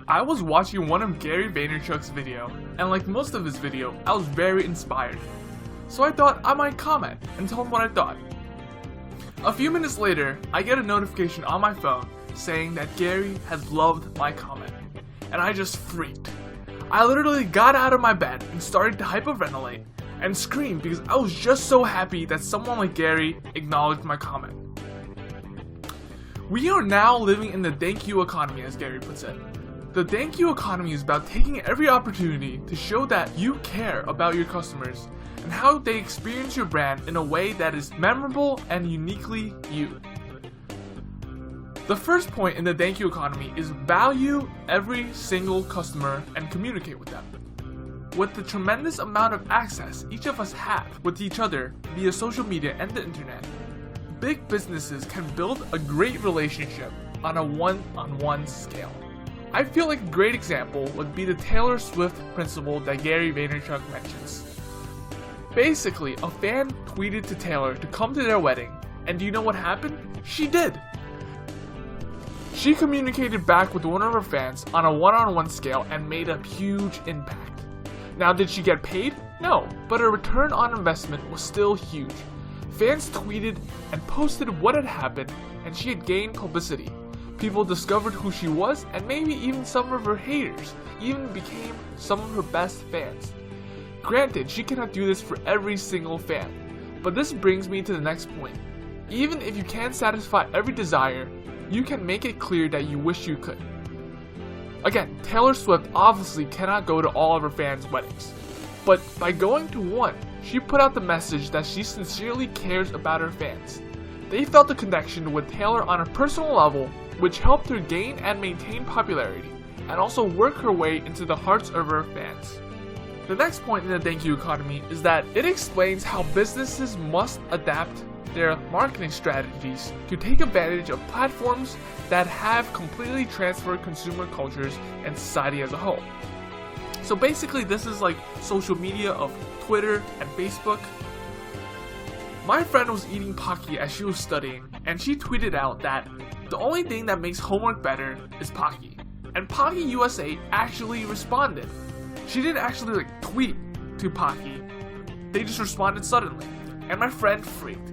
I was watching one of Gary Vaynerchuk's video, and like most of his video, I was very inspired. So I thought I might comment and tell him what I thought. A few minutes later, I get a notification on my phone saying that Gary has loved my comment, and I just freaked. I literally got out of my bed and started to hyperventilate and scream because I was just so happy that someone like Gary acknowledged my comment. We are now living in the thank you economy, as Gary puts it. The thank you economy is about taking every opportunity to show that you care about your customers and how they experience your brand in a way that is memorable and uniquely you. The first point in the thank you economy is value every single customer and communicate with them. With the tremendous amount of access each of us have with each other via social media and the internet, big businesses can build a great relationship on a one-on-one scale. I feel like a great example would be the Taylor Swift principle that Gary Vaynerchuk mentions. Basically, a fan tweeted to Taylor to come to their wedding, and do you know what happened? She did! She communicated back with one of her fans on a one-on-one scale and made a huge impact. Now, did she get paid? No, but her return on investment was still huge. Fans tweeted and posted what had happened, and she had gained publicity. People discovered who she was, and maybe even some of her haters even became some of her best fans. Granted, she cannot do this for every single fan, but this brings me to the next point. Even if you can't satisfy every desire, you can make it clear that you wish you could. Again, Taylor Swift obviously cannot go to all of her fans' weddings, but by going to one, she put out the message that she sincerely cares about her fans. They felt a connection with Taylor on a personal level, which helped her gain and maintain popularity, and also work her way into the hearts of her fans. The next point in the thank you economy is that it explains how businesses must adapt their marketing strategies to take advantage of platforms that have completely transferred consumer cultures and society as a whole. So basically, this is like social media of Twitter and Facebook. My friend was eating Pocky as she was studying, and she tweeted out that the only thing that makes homework better is Pocky. And Pocky USA actually responded. She didn't actually tweet to Pocky. They just responded suddenly, and my friend freaked.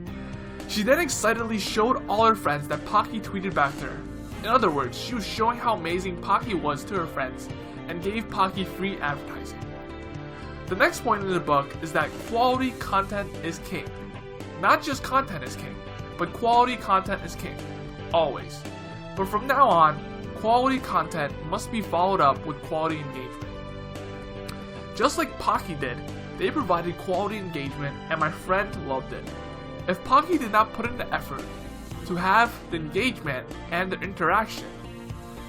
She then excitedly showed all her friends that Pocky tweeted back to her. In other words, she was showing how amazing Pocky was to her friends and gave Pocky free advertising. The next point in the book is that quality content is king. Not just content is king, but quality content is king. Always. But from now on, quality content must be followed up with quality engagement. Just like Pocky did, they provided quality engagement and my friend loved it. If Pocky did not put in the effort to have the engagement and the interaction,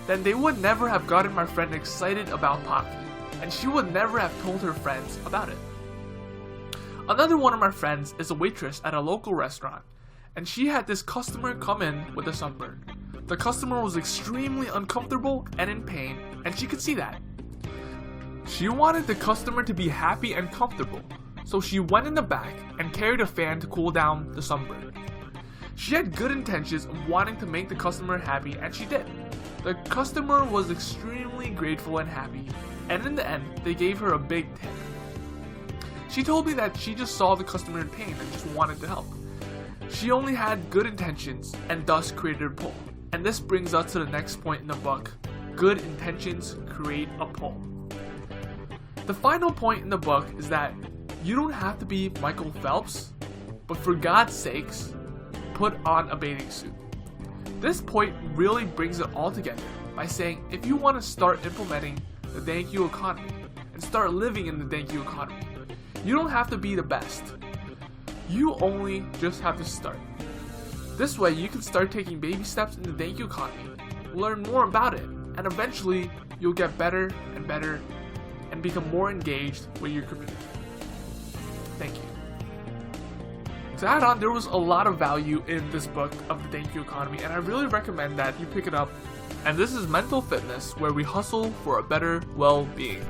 then they would never have gotten my friend excited about Pocky, and she would never have told her friends about it. Another one of my friends is a waitress at a local restaurant, and she had this customer come in with a sunburn. The customer was extremely uncomfortable and in pain, and she could see that. She wanted the customer to be happy and comfortable, so she went in the back and carried a fan to cool down the sunburn. She had good intentions of wanting to make the customer happy, and she did. The customer was extremely grateful and happy, and in the end, they gave her a big tip. She told me that she just saw the customer in pain and just wanted to help. She only had good intentions and thus created a pull. And this brings us to the next point in the book. Good intentions create a pull. The final point in the book is that you don't have to be Michael Phelps, but for God's sakes, put on a bathing suit. This point really brings it all together by saying if you want to start implementing the thank you economy and start living in the thank you economy, you don't have to be the best. You only just have to start. This way you can start taking baby steps in the thank you economy, learn more about it, and eventually you'll get better and better and become more engaged with your community. Thank you. To add on, there was a lot of value in this book of the thank you economy, and I really recommend that you pick it up. And this is Mental Fitness, where we hustle for a better well-being.